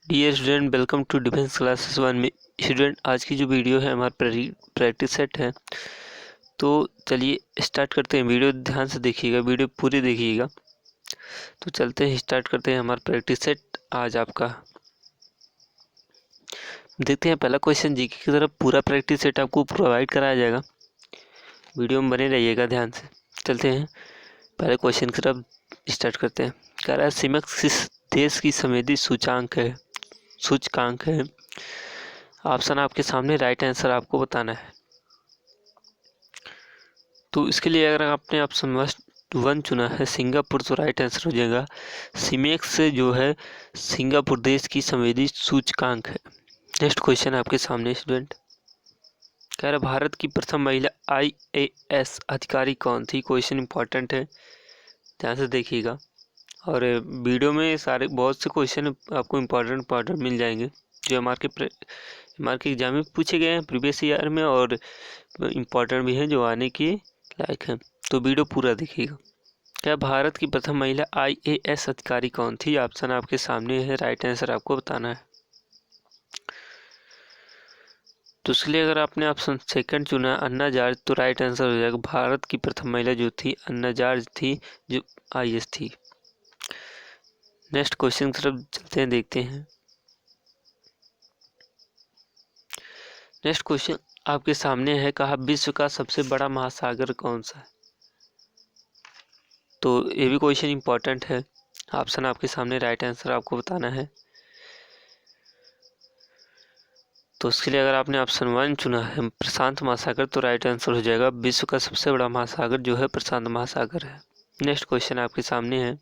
Dear student, welcome to defence classes 1 में। Student, आज की जो वीडियो है हमारा प्रैक्टिस सेट है। तो चलिए स्टार्ट करते हैं। वीडियो ध्यान से देखिएगा, वीडियो पूरी देखिएगा। तो चलते हैं, स्टार्ट करते हैं हमारा प्रैक्टिस सेट आज आपका। देखते हैं पहला क्वेश्चन जीके की तरफ। पूरा प्रैक्टिस सेट आपको प्रोवाइड कराया जाएगा, वीडियो में बने रहिएगा ध्यान से। चलते हैं पहले क्वेश्चन की तरफ, स्टार्ट करते हैं। कह रहा है सिमेक्स किस देश की संवेदी सूचकांक है। ऑप्शन आपके सामने, राइट आंसर आपको बताना है। तो इसके लिए अगर आपने ऑप्शन 1 चुना है सिंगापुर, तो राइट आंसर हो जाएगा सिमेक्स से जो है सिंगापुर देश की संवेदी सूचकांक है। नेक्स्ट क्वेश्चन आपके सामने स्टूडेंट। कह रहा भारत की प्रथम महिला IAS अधिकारी कौन थी। क्वेश्चन इंपॉर्टेंट है, ध्यान से देखिएगा। और वीडियो में सारे बहुत से क्वेश्चन आपको इम्पोर्टेंट मिल जाएंगे जो हमारे एग्जाम में पूछे गए हैं प्रीवियस ईयर में, और इम्पोर्टेंट भी हैं जो आने के लायक है। तो वीडियो पूरा देखिएगा। क्या भारत की प्रथम महिला IAS अधिकारी कौन थी। ऑप्शन आपके सामने है, राइट आंसर आपको बताना है। तो इसलिए अगर आपने ऑप्शन सेकंड चुना अन्ना जॉर्ज, तो राइट आंसर हो जाएगा भारत की प्रथम महिला जो थी अन्ना जॉर्ज थी, जो IAS थी। नेक्स्ट क्वेश्चन की तरफ चलते हैं, देखते हैं। नेक्स्ट क्वेश्चन आपके सामने है, कहा विश्व का सबसे बड़ा महासागर कौन सा है। तो ये भी क्वेश्चन इंपॉर्टेंट है। ऑप्शन आपके सामने, राइट आंसर आपको बताना है। तो उसके लिए अगर आपने ऑप्शन 1 चुना है प्रशांत महासागर, तो राइट आंसर हो जाएगा विश्व का सबसे बड़ा महासागर जो है प्रशांत महासागर है। नेक्स्ट क्वेश्चन आपके सामने है,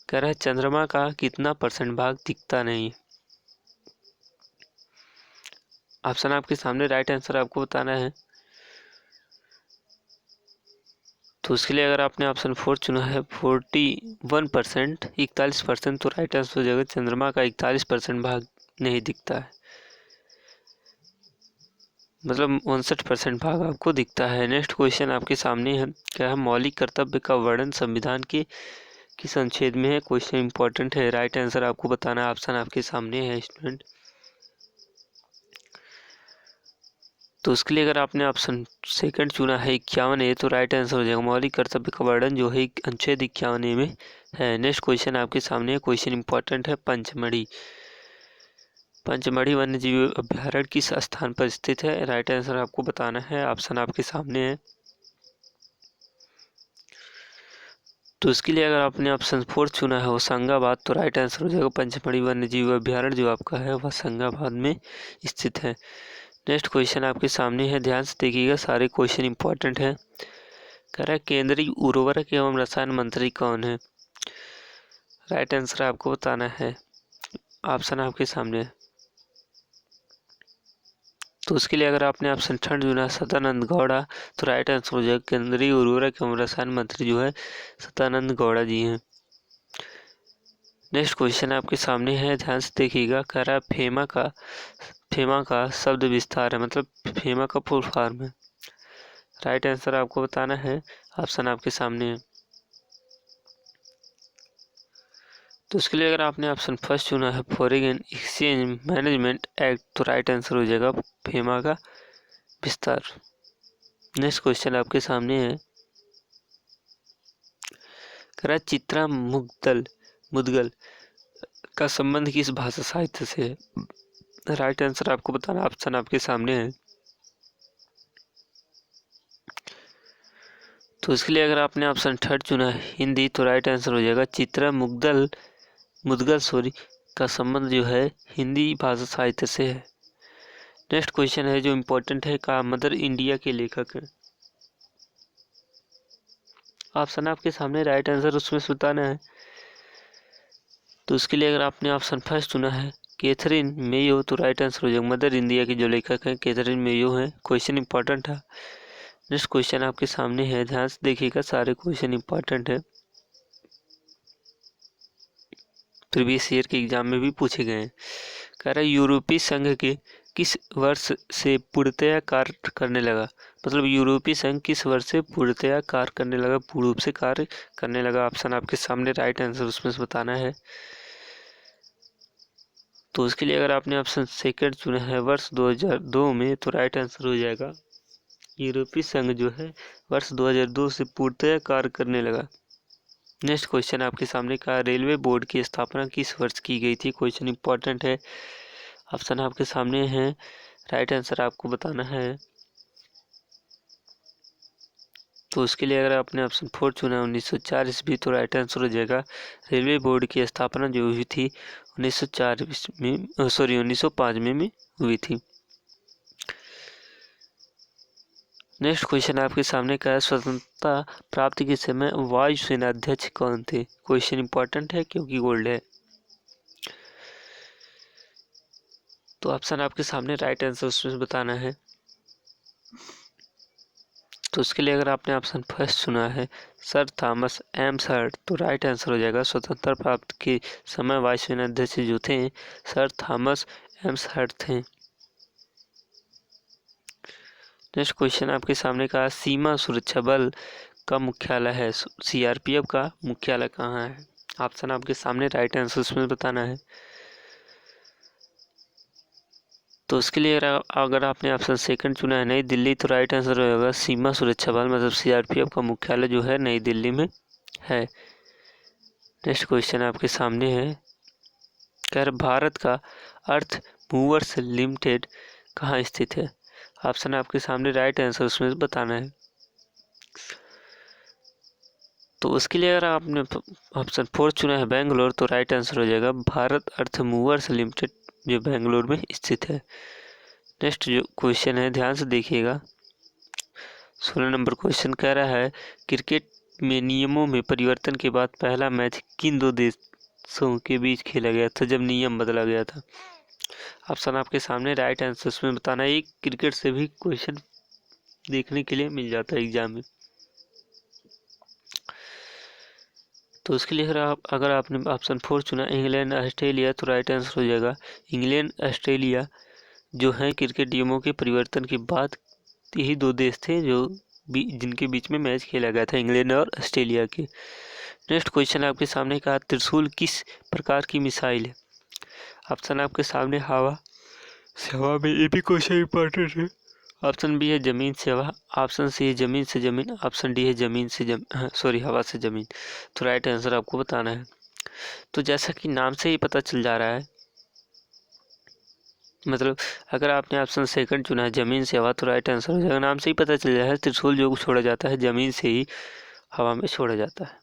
कह रहा है चंद्रमा का कितना % भाग दिखता नहीं है। ऑप्शन आपके सामने, राइट आंसर आपको बताना है। तो उसके लिए अगर आपने ऑप्शन 4 चुना है 41%, 41%, तो राइट आंसर हो जाएगा चंद्रमा का 41% भाग नहीं दिखता है, मतलब 59% भाग आपको दिखता है। नेक्स्ट क्वेश्चन आपके सामने है, क्या है मौलिक कर्तव्य का वर्णन संविधान के किस अनुच्छेद में है। क्वेश्चन इंपॉर्टेंट है, राइट आंसर आपको बताना है। ऑप्शन आपके सामने है स्टूडेंट। तो उसके लिए अगर आपने ऑप्शन सेकंड चुना है 51A, तो राइट आंसर हो जाएगा मौलिक कर्तव्य का वर्णन जो है अनुच्छेद 51A में है। नेक्स्ट क्वेश्चन आपके सामने है, क्वेश्चन इंपॉर्टेंट है पंचमढ़ी वन्य जीव अभ्यारण्य किस स्थान पर स्थित है। राइट आंसर आपको बताना है। ऑप्शन आपके सामने है। तो इसके लिए अगर आपने ऑप्शन 4 चुना है होशंगाबाद, तो राइट आंसर हो जाएगा पंचमढ़ी वन्य जीव अभ्यारण्य जो आपका है वह होशंगाबाद में स्थित है। नेक्स्ट क्वेश्चन आपके सामने है, ध्यान से देखिएगा, सारे क्वेश्चन इंपॉर्टेंट है। कह रहा है केंद्रीय उर्वरक एवं रसायन मंत्री कौन है। राइट आंसर आपको बताना है। ऑप्शन आपके सामने है। तो उसके लिए अगर आपने ऑप्शन थर्ड चुना सदानंद गौड़ा, तो राइट आंसर हो जाएगा केंद्रीय उर्वरक एवं रसायन मंत्री जो है सदानंद गौड़ा जी हैं। नेक्स्ट क्वेश्चन आपके सामने है, ध्यान से देखिएगा। कह रहा है फेमा का शब्द विस्तार है, मतलब फेमा का फुल फॉर्म है। राइट आंसर आपको बताना है। ऑप्शन आपके सामने है। तो उसके लिए अगर आपने ऑप्शन फर्स्ट चुना है फॉरेन एक्सचेंज मैनेजमेंट एक्ट, तो राइट आंसर हो जाएगा फेमा का विस्तार। नेक्स्ट क्वेश्चन आपके सामने है, कह रहा है चित्रा मुदगल का संबंध किस भाषा साहित्य से है। राइट आंसर आपको बताना। ऑप्शन आपके सामने है। तो इसके लिए अगर आपने ऑप्शन थर्ड चुना है हिंदी, तो राइट आंसर हो जाएगा चित्रा मुदगल का संबंध जो है हिंदी भाषा साहित्य से है। नेक्स्ट क्वेश्चन है जो इम्पोर्टेंट है, का मदर इंडिया के लेखक हैं। ऑप्शन आपके सामने, राइट आंसर उसमें बताना है। तो उसके लिए अगर आपने ऑप्शन फर्स्ट चुना है कैथरीन मेयो, तो राइट आंसर हो जाएगा मदर इंडिया की जो लेखक हैं कैथरीन मेयो हैं। क्वेश्चन इंपॉर्टेंट है। नेक्स्ट क्वेश्चन आपके सामने है, ध्यान से देखिएगा, सारे क्वेश्चन इंपॉर्टेंट है, प्रीवियस ईयर के एग्जाम में भी पूछे गए हैं। कह रहा है यूरोपीय संघ के किस वर्ष से पूर्णतया कार्य करने लगा, मतलब यूरोपीय संघ किस वर्ष से पूर्णतया कार्य करने लगा, पूर्ण रूप से कार्य करने लगा। ऑप्शन आपके सामने, राइट आंसर उसमें से बताना है। तो उसके लिए अगर आपने ऑप्शन सेकंड चुना है वर्ष 2002 में, तो राइट आंसर हो जाएगा यूरोपीय संघ जो है वर्ष 2002 से पूर्णतः कार्य करने लगा। नेक्स्ट क्वेश्चन आपके सामने का, रेलवे बोर्ड की स्थापना किस वर्ष की गई थी? क्वेश्चन इंपॉर्टेंट है। ऑप्शन आपके सामने है, राइट आंसर आपको बताना है। तो उसके लिए अगर आपने ऑप्शन 4 चुना है 1904 ईस्वी, तो राइट आंसर हो जाएगा रेलवे बोर्ड की स्थापना जो हुई थी 1904 में 1905 में हुई थी। नेक्स्ट क्वेश्चन आपके सामने का है, स्वतंत्रता प्राप्ति के समय वायुसेना अध्यक्ष कौन थे? क्वेश्चन इंपॉर्टेंट है क्योंकि गोल्ड है। तो ऑप्शन आपके सामने, राइट आंसर उसमें बताना है। तो उसके लिए अगर आपने ऑप्शन फर्स्ट चुना है सर थॉमस एम्सहर्ट, तो राइट आंसर हो जाएगा स्वतंत्रता प्राप्त के समय वायुसेना अध्यक्ष जो थे सर थॉमस एम्सहर्ट थे। नेक्स्ट क्वेश्चन आपके सामने का, सीमा सुरक्षा बल का मुख्यालय है, सीआरपीएफ का मुख्यालय कहाँ है? ऑप्शन आपके सामने, राइट आंसर उसमें बताना है। तो उसके लिए अगर आपने ऑप्शन सेकंड चुना है नई दिल्ली, तो राइट आंसर होगा सीमा सुरक्षा बल मतलब सीआरपीएफ का मुख्यालय जो है नई दिल्ली में है। नेक्स्ट क्वेश्चन आपके सामने है, कह रहे भारत का अर्थ मूवर्स लिमिटेड कहाँ स्थित है? ऑप्शन आपके सामने, राइट आंसर उसमें बताना है। तो उसके लिए अगर आपने ऑप्शन 4 चुना है बेंगलोर, तो राइट आंसर हो जाएगा भारत अर्थ मूवर्स लिमिटेड जो बेंगलोर में स्थित है। नेक्स्ट जो क्वेश्चन है ध्यान से देखिएगा, 16 नंबर क्वेश्चन कह रहा है, क्रिकेट में नियमों में परिवर्तन के बाद पहला मैच किन दो देशों के बीच खेला गया था जब नियम बदला गया था? ऑप्शन आपके सामने, राइट आंसर उसमें बताना है। एक क्रिकेट से भी क्वेश्चन देखने के लिए मिल जाता है एग्जाम में। तो उसके लिए अगर आपने ऑप्शन 4 चुना इंग्लैंड ऑस्ट्रेलिया, तो राइट आंसर हो जाएगा इंग्लैंड ऑस्ट्रेलिया जो है क्रिकेट नियमों के परिवर्तन के बाद यही दो देश थे जो जिनके बीच में मैच खेला गया था, इंग्लैंड और ऑस्ट्रेलिया के। नेक्स्ट क्वेश्चन आपके सामने कहा, त्रिशूल किस प्रकार की मिसाइल है? ऑप्शन आपके सामने, हवा से हवा में, ये भी क्वेश्चन इंपॉर्टेंट है। ऑप्शन बी है जमीन से हवा, ऑप्शन सी है जमीन से जमीन, ऑप्शन डी है जमीन से हवा से जमीन। तो राइट आंसर आपको बताना है। तो जैसा कि नाम से ही पता चल जा रहा है, मतलब अगर आपने ऑप्शन सेकंड चुना है जमीन से हवा, तो राइट आंसर हो जाएगा। नाम से ही पता चल जाएगा त्रिशूल जो छोड़ा जाता है जमीन से ही हवा में छोड़ा जाता है।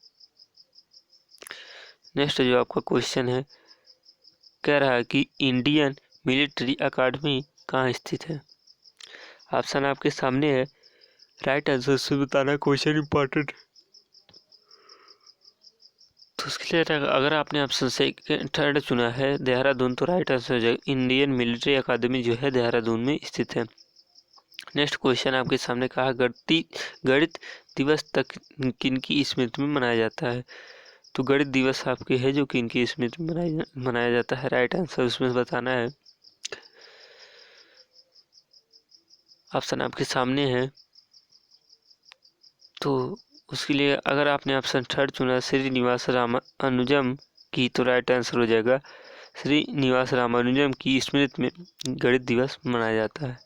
नेक्स्ट जो आपका क्वेश्चन है, कह रहा है कि इंडियन मिलिट्री अकादमी कहाँ स्थित है? ऑप्शन आपके सामने है, राइट आंसर से बताना, क्वेश्चन इंपॉर्टेंट। तो उसके लिए अगर आपने ऑप्शन सेकंड थर्ड चुना है देहरादून, तो राइट आंसर हो जाएगा इंडियन मिलिट्री अकादमी जो है देहरादून में स्थित है। नेक्स्ट क्वेश्चन आपके सामने कहा, गणित दिवस तक किनकी स्मृति में मनाया जाता है? तो गणित दिवस आपके है जो किनकी स्मृति में मनाया जाता है, राइट आंसर उसमें बताना है। ऑप्शन आपके सामने है। तो उसके लिए अगर आपने ऑप्शन थर्ड चुना श्रीनिवास रामानुजम की, तो राइट आंसर हो जाएगा श्रीनिवास रामानुजम की स्मृति में गणित दिवस मनाया जाता है।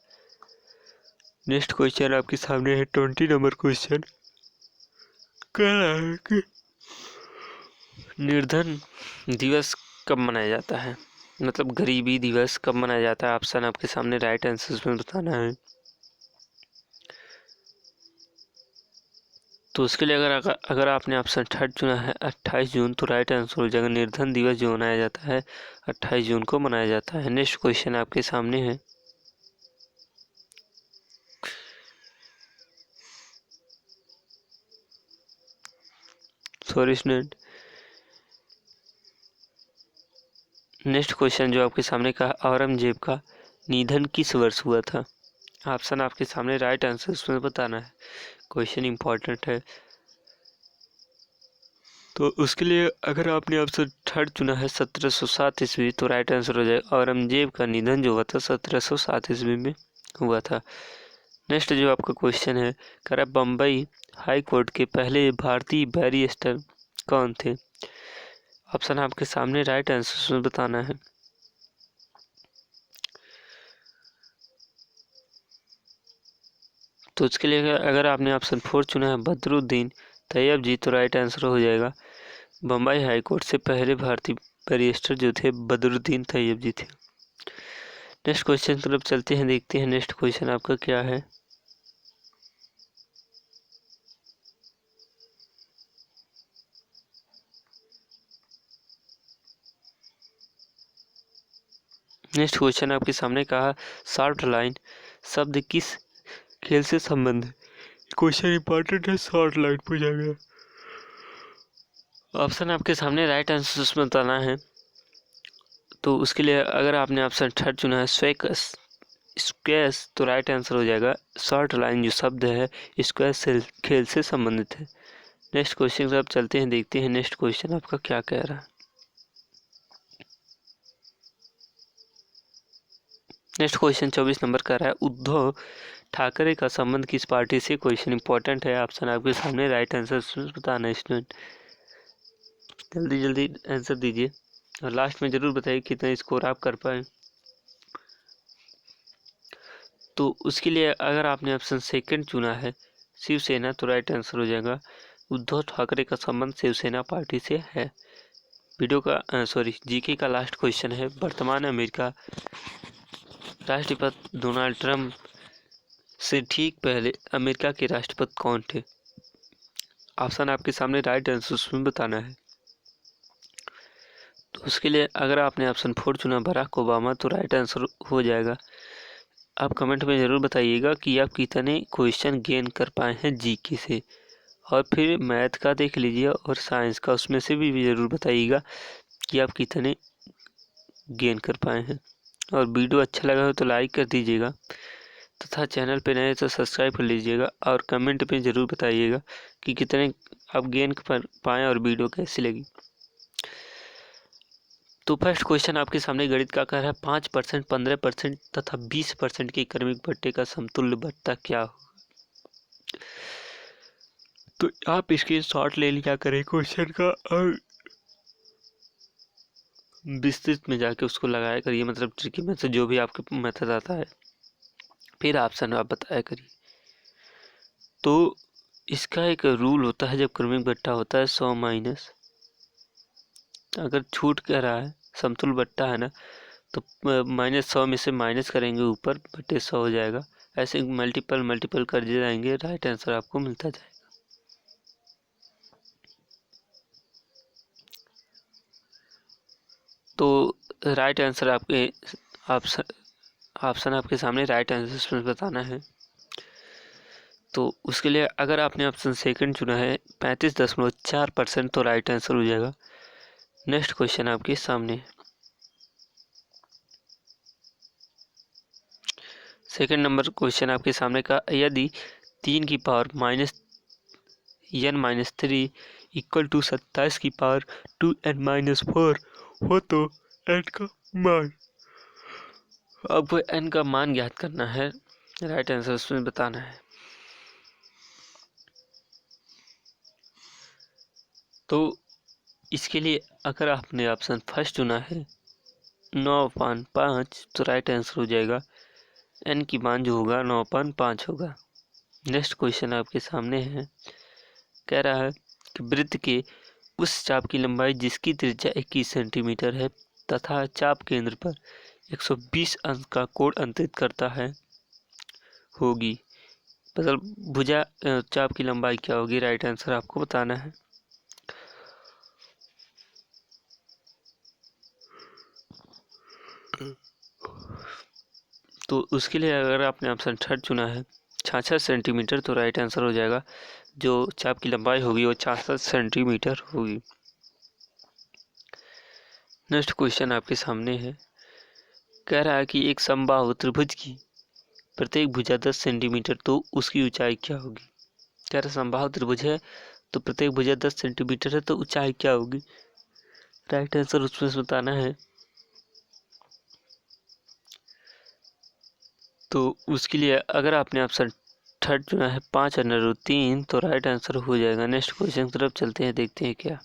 नेक्स्ट क्वेश्चन आपके सामने है 20 नंबर क्वेश्चन, कह रहा है कि निर्धन दिवस कब मनाया जाता है, मतलब गरीबी दिवस कब मनाया जाता है? ऑप्शन आपके सामने, राइट आंसर उसमें बताना है। तो उसके लिए अगर आपने ऑप्शन थर्ड चुना है 28 जून, तो राइट आंसर हो जाएगा निर्धन दिवस जो मनाया जाता है 28 जून को मनाया जाता है। नेक्स्ट क्वेश्चन आपके सामने है, सॉरी स्टूडेंट। नेक्स्ट क्वेश्चन जो आपके सामने का, औरंगजेब का निधन किस वर्ष हुआ था? ऑप्शन आपके सामने, राइट आंसर उसमें बताना है, क्वेश्चन इंपॉर्टेंट है। तो उसके लिए अगर आपने ऑप्शन थर्ड चुना है 1707 ईस्वी, तो राइट आंसर हो जाएगा औरंगजेब का निधन जो हुआ था 1707 ईस्वी में हुआ था। नेक्स्ट जो आपका क्वेश्चन है, कह रहा बम्बई हाई कोर्ट के पहले भारतीय बैरिस्टर कौन थे? ऑप्शन आपके सामने, राइट आंसर बताना है। तो उसके लिए अगर आपने ऑप्शन 4 चुना है बदरुद्दीन तैयब जी, तो राइट आंसर हो जाएगा बम्बई हाई कोर्ट से पहले भारतीय बैरिस्टर जो थे बदरुद्दीन तैयब जी थे। नेक्स्ट क्वेश्चन की तरफ चलते हैं, देखते हैं नेक्स्ट क्वेश्चन आपका क्या है। नेक्स्ट क्वेश्चन आपके सामने कहा शॉर्ट लाइन शब्द किस खेल से संबंधित। क्वेश्चन इंपॉर्टेंट है, शॉर्ट लाइन पूछा गया। ऑप्शन आपके सामने, राइट आंसर उसमें बताना है। तो उसके लिए अगर आपने ऑप्शन 3 चुना है स्क्वैश, तो राइट आंसर हो जाएगा शॉर्ट लाइन जो शब्द है स्क्वैश खेल से संबंधित है। नेक्स्ट क्वेश्चन की तरफ चलते हैं, देखते हैं नेक्स्ट क्वेश्चन आपका क्या कह रहा है। नेक्स्ट क्वेश्चन 24 नंबर का रहा है उद्धव ठाकरे का संबंध किस पार्टी से। क्वेश्चन इंपॉर्टेंट है, ऑप्शन आपके सामने, राइट आंसर बताना है स्टूडेंट। जल्दी जल्दी आंसर दीजिए और लास्ट में जरूर बताइए कितना स्कोर आप कर पाए। तो उसके लिए अगर आपने ऑप्शन 2 चुना है शिवसेना, तो राइट आंसर हो जाएगा उद्धव ठाकरे का संबंध शिवसेना पार्टी से है। वीडियो का जीके का लास्ट क्वेश्चन है, वर्तमान अमेरिका राष्ट्रपति डोनाल्ड ट्रंप से ठीक पहले अमेरिका के राष्ट्रपति कौन थे। ऑप्शन आपके सामने, राइट आंसर उसमें बताना है। तो उसके लिए अगर आपने ऑप्शन 4 चुना बराक ओबामा, तो राइट आंसर हो जाएगा। आप कमेंट में ज़रूर बताइएगा कि आप कितने क्वेश्चन गेन कर पाए हैं जीके से, और फिर मैथ का देख लीजिए और साइंस का, उसमें से भी ज़रूर बताइएगा कि आप कितने गेन कर पाए हैं। और वीडियो अच्छा लगा हो तो लाइक कर दीजिएगा, तथा चैनल पे नए तो सब्सक्राइब कर लीजिएगा, और कमेंट में ज़रूर बताइएगा कि कितने आप गेन कर पाएँ और वीडियो कैसी लगी। तो फर्स्ट क्वेश्चन आपके सामने गणित का कह रहा है 5%, 15% तथा 20% के क्रमिक भट्टे का समतुल्य भट्टा क्या होगा। तो आप इसके शॉर्ट ले लिया करें क्वेश्चन का और विस्तृत में जाके उसको लगाया करिए, मतलब ट्रिकी मेथड जो भी आपके मेथड आता है, फिर ऑप्शन आप बताया करिए। तो इसका एक रूल होता है, जब क्रमिक भट्टा होता है 100 माइनस, अगर छूट कह रहा है समतुल्य भट्टा है ना, तो -100 में से माइनस करेंगे ऊपर, बटे 100 हो जाएगा। ऐसे मल्टीपल कर जाएंगे, राइट आंसर आपको मिलता जाएगा। तो राइट आंसर आपके ऑप्शन आपके सामने, राइट आंसर बताना है। तो उसके लिए अगर आपने ऑप्शन 2 चुना है 35.4%, तो राइट आंसर हो जाएगा। नेक्स्ट क्वेश्चन आपके सामने, सेकंड नंबर क्वेश्चन आपके सामने का, यदि 3 की पावर -n-3 इक्वल टू 27 की पावर 2n-4 हो तो n का मान। आपको n का मान ज्ञात करना है, राइट आंसर उसमें बताना है। तो इसके लिए अगर आपने ऑप्शन फर्स्ट चुना है 9/5, तो राइट आंसर हो जाएगा n की मान जो होगा 9/5 होगा। नेक्स्ट क्वेश्चन आपके सामने है, कह रहा है कि वृत्त के उस चाप की लंबाई जिसकी त्रिज्या 21 सेंटीमीटर है तथा चाप केंद्र पर 120 अंश का कोण अंतरित करता है होगी, मतलब भुजा चाप की लंबाई क्या होगी, राइट आंसर आपको बताना है। तो उसके लिए अगर आपने ऑप्शन 3 चुना है 66 सेंटीमीटर, तो राइट आंसर हो जाएगा, जो चाप की लंबाई होगी वो 66 सेंटीमीटर होगी। नेक्स्ट क्वेश्चन आपके सामने है, कह रहा है कि एक समबाहु त्रिभुज की प्रत्येक भुजा 10 सेंटीमीटर, तो उसकी ऊंचाई क्या होगी। कह रहा समबाहु त्रिभुज है तो प्रत्येक भुजा 10 सेंटीमीटर है, तो ऊंचाई क्या होगी, राइट आंसर उसमें से बताना है। तो उसके लिए अगर आपने ऑप्शन 3 चुना है 5√3, तो राइट आंसर हो जाएगा। नेक्स्ट क्वेश्चन की तरफ चलते हैं, देखते हैं क्या।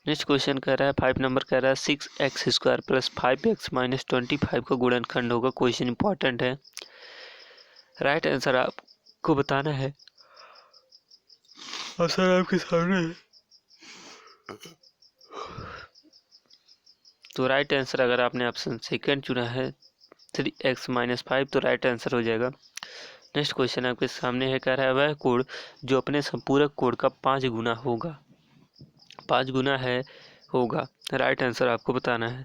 नेक्स्ट क्वेश्चन कह रहा है 5 नंबर कह रहा है 6x² प्लस 5x माइनस 25 का गुणनखंड होगा। क्वेश्चन इंपॉर्टेंट है, राइट आंसर आपको बताना है। आंसर आपके सामने है। तो राइट आंसर अगर आपने ऑप्शन सेकंड चुना है 3x माइनस 5 तो राइट आंसर हो जाएगा। नेक्स्ट क्वेश्चन आपके सामने है, कह रहा है वह कोड जो अपने संपूरक कोड का 5 गुना होगा, 5 गुना है होगा। राइट आंसर आपको बताना है।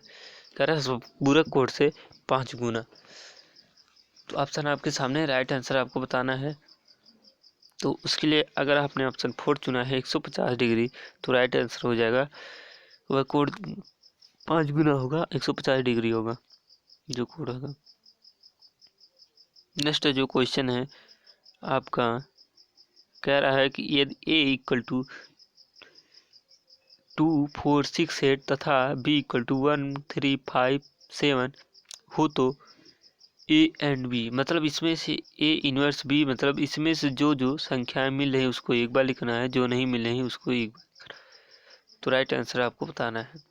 कह रहा है संपूरक कोड से 5 गुना, तो ऑप्शन आपके सामने, राइट आंसर आपको बताना है। तो उसके लिए अगर आपने ऑप्शन 4 चुना है 150 डिग्री तो राइट आंसर हो जाएगा वह कोड 5 गुना होगा, 150 डिग्री होगा जो कोड होगा। नेक्स्ट जो क्वेश्चन है आपका, कह रहा है कि यदि a इक्वल टू 2 4 6 8 तथा b इक्वल टू 1 3 5 7 हो तो a एंड b, मतलब इसमें से a इनवर्स b, मतलब इसमें से जो जो संख्याएं मिल रही है उसको एक बार लिखना है, जो नहीं मिल रही उसको एक बार। तो राइट आंसर आपको बताना है।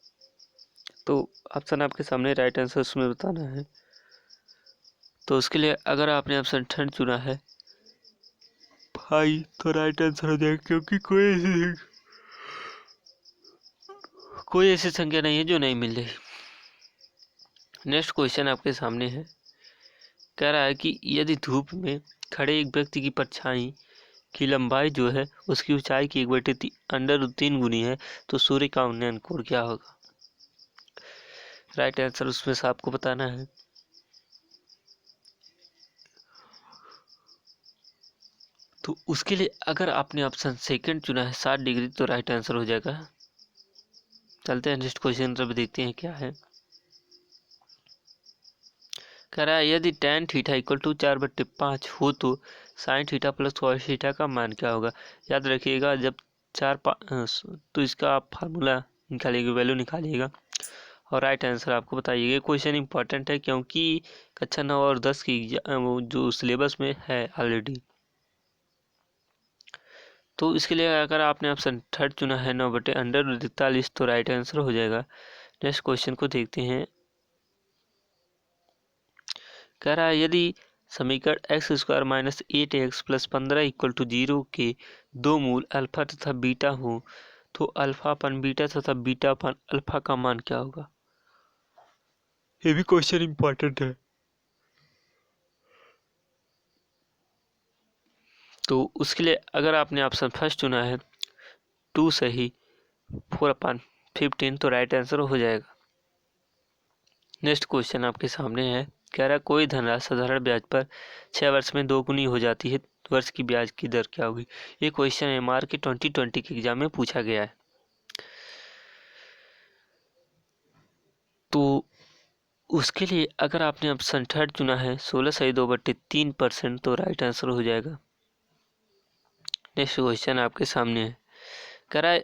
तो ऑप्शन आपके सामने, राइट आंसर उसमें बताना है। तो उसके लिए अगर आपने ऑप्शन 10 चुना है भाई तो राइट आंसर हो जाएगा, क्योंकि कोई ऐसी संख्या नहीं है जो नहीं मिल रही। नेक्स्ट क्वेश्चन आपके सामने है, कह रहा है कि यदि धूप में खड़े एक व्यक्ति की परछाई की लंबाई जो है उसकी ऊंचाई की 1/3 गुनी है तो सूर्य का उन्नयन कोण क्या होगा। राइट आंसर उसमें से आपको बताना है। तो उसके लिए अगर आपने ऑप्शन सेकंड चुना है 60 डिग्री तो राइट आंसर हो जाएगा। चलते हैं नेक्स्ट क्वेश्चन तरफ, देखते हैं क्या है। कह रहा है यदि tan थीटा इक्वल टू 4/5 हो तो sin theta plus cos theta का मान क्या होगा। याद रखिएगा जब 4 तो इसका आप फार्मूला निकालिएगा, वैल्यू निकालिएगा और राइट आंसर आपको बताइएगा। क्वेश्चन इंपॉर्टेंट है क्योंकि कक्षा 9 और 10 की वो जो सिलेबस में है ऑलरेडी। तो इसके लिए अगर आपने ऑप्शन 3 चुना है 9/√43 तो राइट आंसर हो जाएगा। नेक्स्ट क्वेश्चन को देखते हैं। कह रहा है यदि समीकरण x² minus 8x plus 15 equal to 0 के दो मूल अल्फा तथा बीटा हो तो अल्फा अपन बीटा तथा बीटा अपन अल्फा का मान क्या होगा। ये भी क्वेश्चन इंपॉर्टेंट है। तो उसके लिए अगर आपने ऑप्शन फर्स्ट चुना है 2 सही 4/15 तो राइट आंसर हो जाएगा। नेक्स्ट क्वेश्चन आपके सामने है, कह रहा है कोई धनराशि साधारण ब्याज पर 6 वर्ष में 2 गुनी हो जाती है, वर्ष की ब्याज की दर क्या होगी। ये क्वेश्चन एमआर के 2020 के एग्जाम में पूछा गया है। तो उसके लिए अगर आपने ऑप्शन 3 चुना है 16/2/3% तो राइट आंसर हो जाएगा। नेक्स्ट क्वेश्चन आपके सामने है, कह रहा है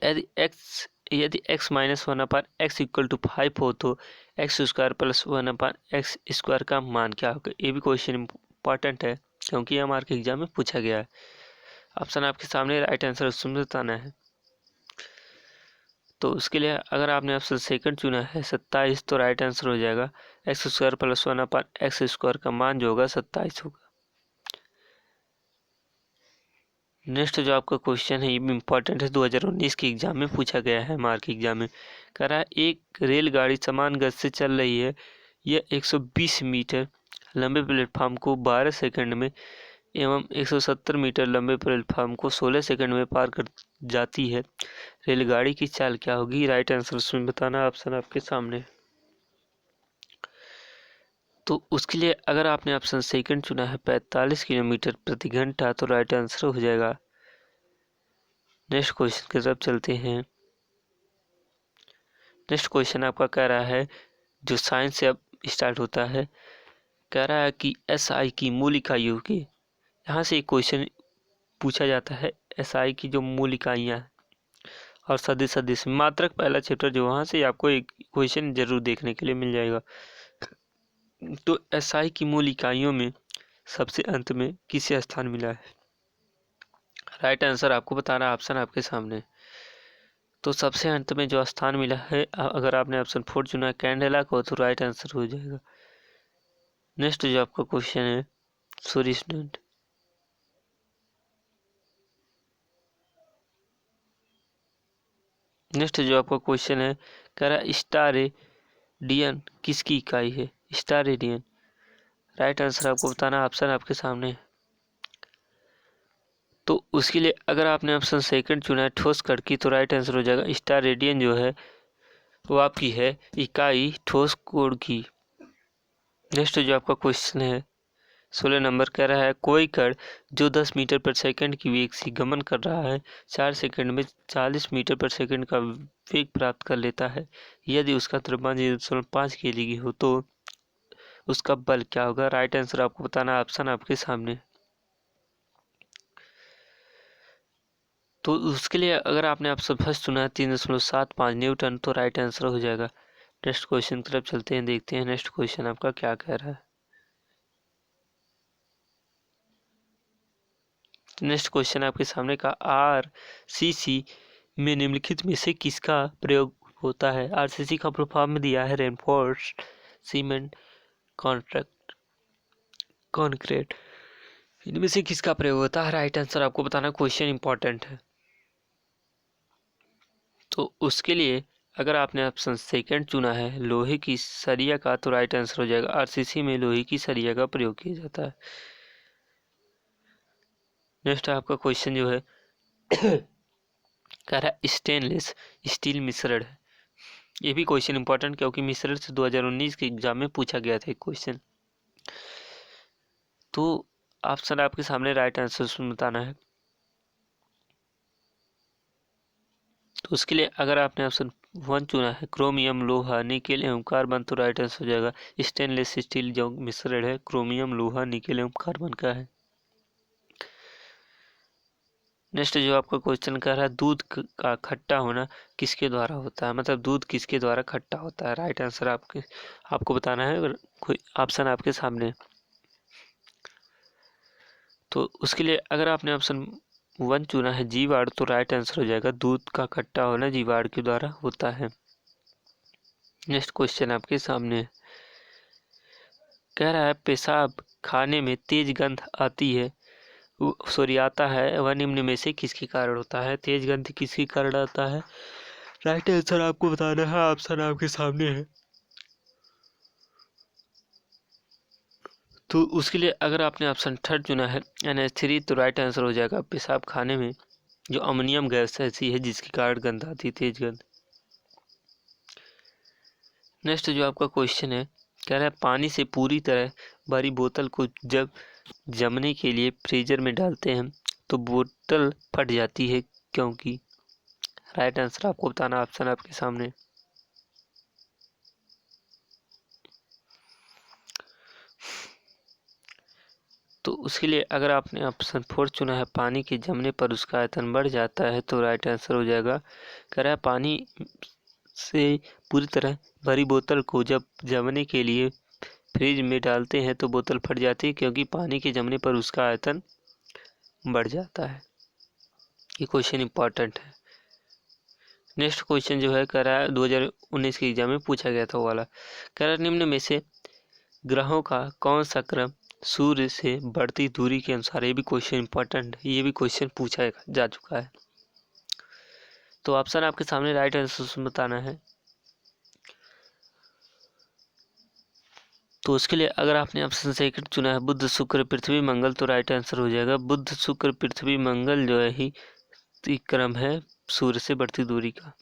यदि x minus 1/x equal to 5 हो तो x² प्लस 1/x² का मान क्या होगा। ये भी क्वेश्चन इंपॉर्टेंट है क्योंकि हमारे के एग्जाम में पूछा गया है। ऑप्शन आपके सामने, राइट आंसर उसमें बताना है। तो उसके लिए अगर आपने ऑप्शन सेकंड चुना है 27 तो राइट आंसर हो जाएगा। x² प्लस 1/x² का मान जो होगा 27 होगा। नेक्स्ट जो आपका क्वेश्चन है ये भी इम्पोर्टेंट है, 2019 के एग्जाम में पूछा गया है, मार्क एग्जाम में। कह रहा है एक रेलगाड़ी समान गति से चल रही है, यह 120 मीटर लंबे प्लेटफॉर्म को 12 सेकंड में एवं 170 मीटर लंबे प्लेटफॉर्म को 16 सेकंड में पार कर जाती है, रेलगाड़ी की चाल क्या होगी। राइट आंसर उसमें बताना, ऑप्शन आपके सामने। तो उसके लिए अगर आपने ऑप्शन सेकंड चुना है 45 किलोमीटर प्रति घंटा तो राइट आंसर हो जाएगा। नेक्स्ट क्वेश्चन की तरफ चलते हैं। नेक्स्ट क्वेश्चन आपका कह रहा है, जो साइंस से अब स्टार्ट होता है, कह रहा है कि SI की मूल इकाई होगी। यहाँ से एक क्वेश्चन पूछा जाता है, SI की जो मूल इकाइयाँ और सदिश सदिश मात्रक पहला चैप्टर जो, वहाँ से आपको एक क्वेश्चन जरूर देखने के लिए मिल जाएगा। तो SI की मूल इकाइयों में सबसे अंत में किसे स्थान मिला है। राइट आंसर आपको बताना, ऑप्शन आपके सामने। तो सबसे अंत में जो स्थान मिला है, अगर आपने ऑप्शन 4 चुना है कैंडेला को, तो राइट आंसर हो जाएगा। नेक्स्ट जो आपका क्वेश्चन है, सॉरी स्टूडेंट, नेक्स्ट जो आपका क्वेश्चन है, कह रहा स्टार रेडियन किसकी इकाई है? स्टार रेडियन, राइट आंसर आपको बताना, ऑप्शन आपके सामने है। तो उसके लिए अगर आपने ऑप्शन सेकंड चुना है ठोस कण की, तो राइट आंसर हो जाएगा स्टार रेडियन जो है वो आपकी है इकाई ठोस कोण की। नेक्स्ट जो आपका क्वेश्चन है 16 नंबर, कह रहा है कोई कण जो 10 मीटर पर सेकंड की वेग से गमन कर रहा है 4 सेकंड में 40 मीटर पर सेकंड का वेग प्राप्त कर लेता है, यदि उसका द्रव्यमान 0.5 केजी की हो तो उसका बल क्या होगा? राइट आंसर आपको बताना, ऑप्शन आपके सामने। तो उसके लिए अगर आपने ऑप्शन फर्स्ट चुना है 3.75 न्यूटन, तो राइट आंसर हो जाएगा। नेक्स्ट क्वेश्चन की तरफ चलते हैं, देखते हैं नेक्स्ट क्वेश्चन आपका क्या कह रहा है। नेक्स्ट क्वेश्चन आपके सामने का RCC में निम्नलिखित में से किसका प्रयोग होता है? RCC का फुल फॉर्म में दिया है रेनफोर्स्ड सीमेंट कॉन्क्रीट, इनमें से किसका प्रयोग होता है? राइट आंसर आपको बताना, क्वेश्चन इंपॉर्टेंट है। तो उसके लिए अगर आपने ऑप्शन सेकंड चुना है लोहे की सरिया का, तो राइट आंसर हो जाएगा RCC में लोहे की सरिया का प्रयोग किया जाता है। नेक्स्ट आपका क्वेश्चन जो है कह रहा है स्टेनलेस स्टील मिश्रण है। ये भी क्वेश्चन इंपॉर्टेंट, क्योंकि मिश्रण से 2019 के एग्जाम में पूछा गया था एक क्वेश्चन। तो ऑप्शन आपके सामने, राइट आंसर बताना है। तो उसके लिए अगर आपने ऑप्शन 1 चुना है क्रोमियम लोहा निकेल एवं कार्बन, तो राइट आंसर हो जाएगा स्टेनलेस स्टील जो मिश्रण है क्रोमियम लोहा निकेल एवं कार्बन का है। नेक्स्ट जो आपका क्वेश्चन कर रहा है दूध का खट्टा होना किसके द्वारा होता है, मतलब दूध किसके द्वारा खट्टा होता है? राइट आंसर आपको बताना है, और कोई ऑप्शन आपके सामने। तो उसके लिए अगर आपने ऑप्शन 1 चुना है जीवाणु, तो राइट आंसर हो जाएगा दूध का खट्टा होना जीवाणु के द्वारा होता है। नेक्स्ट क्वेश्चन आपके सामने कह रहा है पेशाब खाने में तेज गंध आती है, सॉरी आता है, वह निम्न में से किसके कारण होता है? तेज गंध किसके कारण आता है? राइट आंसर आपको बताना है, ऑप्शन आपके सामने है। तो उसके लिए अगर आपने ऑप्शन थर्ड चुना है NH3, तो राइट आंसर हो जाएगा पेशाब खाने में जो अमोनियम गैस ऐसी है जिसके कारण गंध आती है, तेज गंध। नेक्स्ट जो आपका क्वेश्चन है कह रहा है पानी से पूरी तरह भरी बोतल को जब जमने के लिए फ्रीजर में डालते हैं तो बोतल फट जाती है क्योंकि? राइट आंसर आपको बताना, ऑप्शन आपके सामने। तो उसके लिए अगर आपने ऑप्शन 4 चुना है पानी के जमने पर उसका आयतन बढ़ जाता है, तो राइट आंसर हो जाएगा कह रहा है पानी से पूरी तरह भरी बोतल को जब जमने के लिए फ्रिज में डालते हैं तो बोतल फट जाती है क्योंकि पानी के जमने पर उसका आयतन बढ़ जाता है। ये क्वेश्चन इंपॉर्टेंट है। नेक्स्ट क्वेश्चन जो है कह रहा है 2019 के एग्जाम में पूछा गया था वो वाला, कह रहा है निम्न में से ग्रहों का कौन सा क्रम सूर्य से बढ़ती दूरी के अनुसार? ये भी क्वेश्चन इंपॉर्टेंट है, ये भी क्वेश्चन पूछा जा चुका है। तो ऑप्शन आपके सामने, राइट आंसर बताना है। तो उसके लिए अगर आपने ऑप्शन सेकंड चुना है बुध शुक्र पृथ्वी मंगल, तो राइट आंसर हो जाएगा बुध शुक्र पृथ्वी मंगल जो है ही क्रम है सूर्य से बढ़ती दूरी का।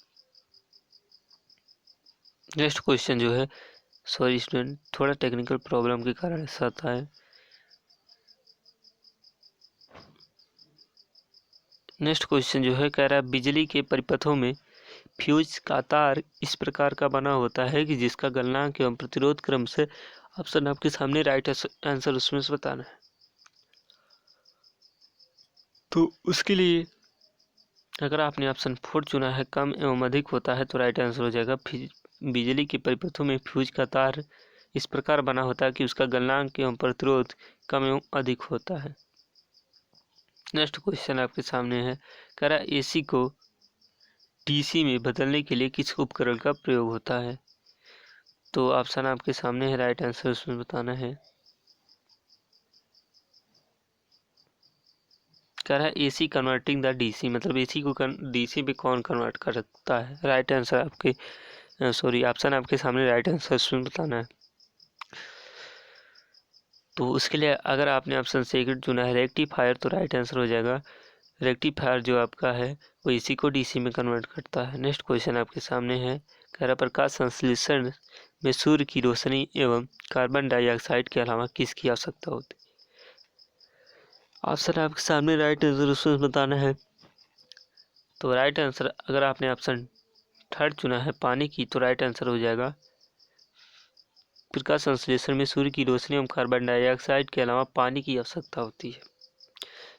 नेक्स्ट क्वेश्चन जो है, सॉरी स्टूडेंट, थोड़ा टेक्निकल प्रॉब्लम के कारण ऐसा आता है। नेक्स्ट क्वेश्चन जो है कह रहा है बिजली के परिपथों में फ्यूज का तार इस प्रकार का बना होता है कि जिसका गलनांक एवं प्रतिरोध क्रम से, ऑप्शन आपके सामने, राइट आंसर उसमें से बताना है। तो उसके लिए अगर आपने ऑप्शन 4 चुना है कम एवं अधिक होता है, तो राइट आंसर हो जाएगा बिजली के परिपथों में फ्यूज का तार इस प्रकार बना होता है कि उसका गलनांक एवं प्रतिरोध कम एवं अधिक होता है। नेक्स्ट क्वेश्चन आपके सामने है कह रहा एसी को डीसी में बदलने के लिए किस उपकरण का प्रयोग होता है? तो ऑप्शन आपके सामने है, राइट आंसर उसमें बताना है। कह रहा है एसी कन्वर्टिंग द डीसी, मतलब एसी को डीसी पे कौन कन्वर्ट कर सकता है? राइट आंसर आपके सॉरी ऑप्शन आपके सामने, राइट आंसर उसमें बताना है। तो उसके लिए अगर आपने ऑप्शन सेकंड चुना है रेक्टिफायर, तो राइट आंसर हो जाएगा रेक्टिफायर जो आपका है वो एसी को डीसी में कन्वर्ट करता है। नेक्स्ट क्वेश्चन आपके सामने है, कह रहा प्रकाश संश्लेषण में सूर्य की रोशनी एवं कार्बन डाइऑक्साइड के अलावा किसकी आवश्यकता होती है? ऑप्शन आपके सामने, राइट आंसर उसमें बताना है। तो राइट आंसर अगर आपने ऑप्शन थर्ड चुना है पानी की, तो राइट आंसर हो जाएगा प्रकाश संश्लेषण में सूर्य की रोशनी एवं कार्बन डाइऑक्साइड के अलावा पानी की आवश्यकता होती है।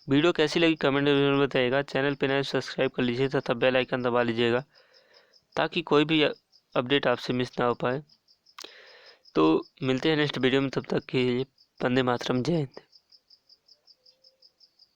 वीडियो कैसी लगी कमेंट में बताइएगा। चैनल पर नए सब्सक्राइब कर लीजिए तथा बेल आइकन दबा लीजिएगा ताकि कोई भी अपडेट आपसे मिस ना हो पाए। तो मिलते हैं नेक्स्ट वीडियो में, तब तक के लिए वंदे मातरम, जय हिंद।